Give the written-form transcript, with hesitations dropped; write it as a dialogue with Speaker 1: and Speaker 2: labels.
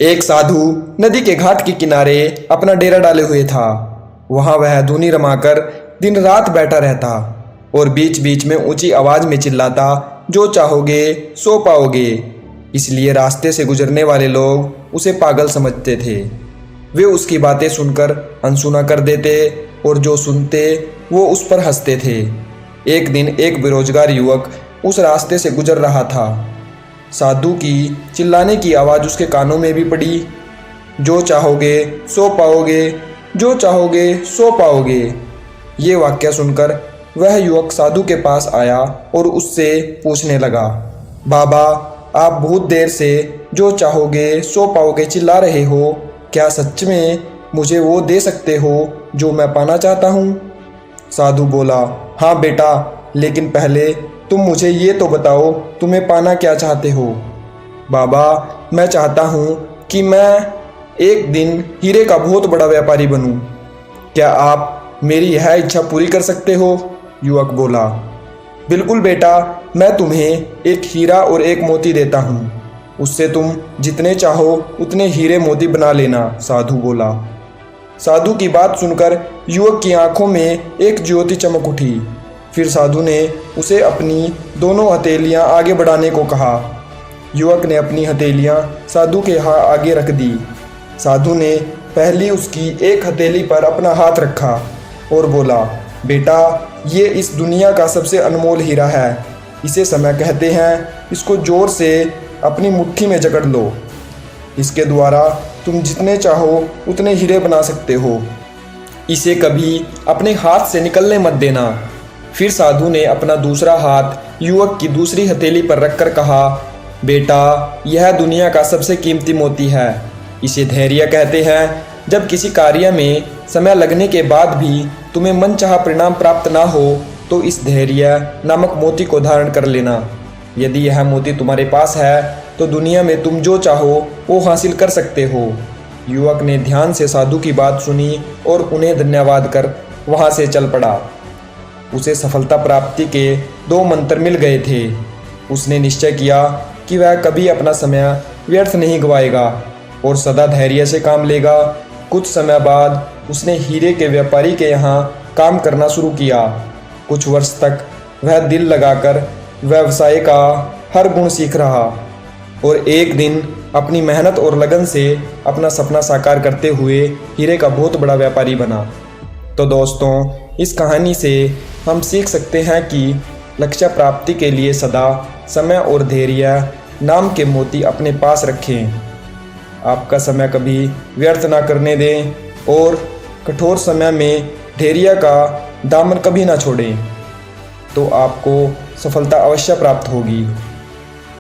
Speaker 1: एक साधु नदी के घाट के किनारे अपना डेरा डाले हुए था। वहां वह धुनी रमाकर दिन रात बैठा रहता और बीच बीच में ऊंची आवाज में चिल्लाता, जो चाहोगे सो पाओगे। इसलिए रास्ते से गुजरने वाले लोग उसे पागल समझते थे। वे उसकी बातें सुनकर अनसुना कर देते और जो सुनते वो उस पर हंसते थे। एक दिन एक बेरोजगार युवक उस रास्ते से गुजर रहा था। साधु की चिल्लाने की आवाज़ उसके कानों में भी पड़ी, जो चाहोगे सो पाओगे, जो चाहोगे सो पाओगे। ये वाक्य सुनकर वह युवक साधु के पास आया और उससे पूछने लगा, बाबा, आप बहुत देर से जो चाहोगे सो पाओगे चिल्ला रहे हो, क्या सच में मुझे वो दे सकते हो जो मैं पाना चाहता हूँ? साधु बोला, हाँ बेटा, लेकिन पहले तुम मुझे ये तो बताओ, तुम्हें पाना क्या चाहते हो? बाबा, मैं चाहता हूँ कि मैं एक दिन हीरे का बहुत बड़ा व्यापारी बनूँ। क्या आप मेरी यह इच्छा पूरी कर सकते हो? युवक बोला, बिल्कुल बेटा, मैं तुम्हें एक हीरा और एक मोती देता हूँ। उससे तुम जितने चाहो उतने हीरे मोती बना लेना, साधु बोला। साधु की बात सुनकर युवक की आंखों में एक ज्योति चमक उठी। फिर साधु ने उसे अपनी दोनों हथेलियां आगे बढ़ाने को कहा। युवक ने अपनी हथेलियां साधु के आगे रख दी। साधु ने पहली उसकी एक हथेली पर अपना हाथ रखा और बोला, बेटा, ये इस दुनिया का सबसे अनमोल हीरा है। इसे समय कहते हैं। इसको जोर से अपनी मुट्ठी में जकड़ लो। इसके द्वारा तुम जितने चाहो उतने हीरे बना सकते हो। इसे कभी अपने हाथ से निकलने मत देना। फिर साधु ने अपना दूसरा हाथ युवक की दूसरी हथेली पर रखकर कहा, बेटा, यह दुनिया का सबसे कीमती मोती है। इसे धैर्य कहते हैं। जब किसी कार्य में समय लगने के बाद भी तुम्हें मनचाहा परिणाम प्राप्त ना हो तो इस धैर्य नामक मोती को धारण कर लेना। यदि यह मोती तुम्हारे पास है तो दुनिया में तुम जो चाहो वो हासिल कर सकते हो। युवक ने ध्यान से साधु की बात सुनी और उन्हें धन्यवाद कर वहाँ से चल पड़ा। उसे सफलता प्राप्ति के 2 मंत्र मिल गए थे। उसने निश्चय किया कि वह कभी अपना समय व्यर्थ नहीं गवाएगा और सदा धैर्य से काम लेगा। कुछ समय बाद उसने हीरे के व्यापारी के यहाँ काम करना शुरू किया। कुछ वर्ष तक वह दिल लगाकर व्यवसाय का हर गुण सीख रहा और एक दिन अपनी मेहनत और लगन से अपना सपना साकार करते हुए हीरे का बहुत बड़ा व्यापारी बना। तो दोस्तों, इस कहानी से हम सीख सकते हैं कि लक्ष्य प्राप्ति के लिए सदा समय और धैर्य नाम के मोती अपने पास रखें। आपका समय कभी व्यर्थ ना करने दें और कठोर समय में धैर्य का दामन कभी ना छोड़ें, तो आपको सफलता अवश्य प्राप्त होगी।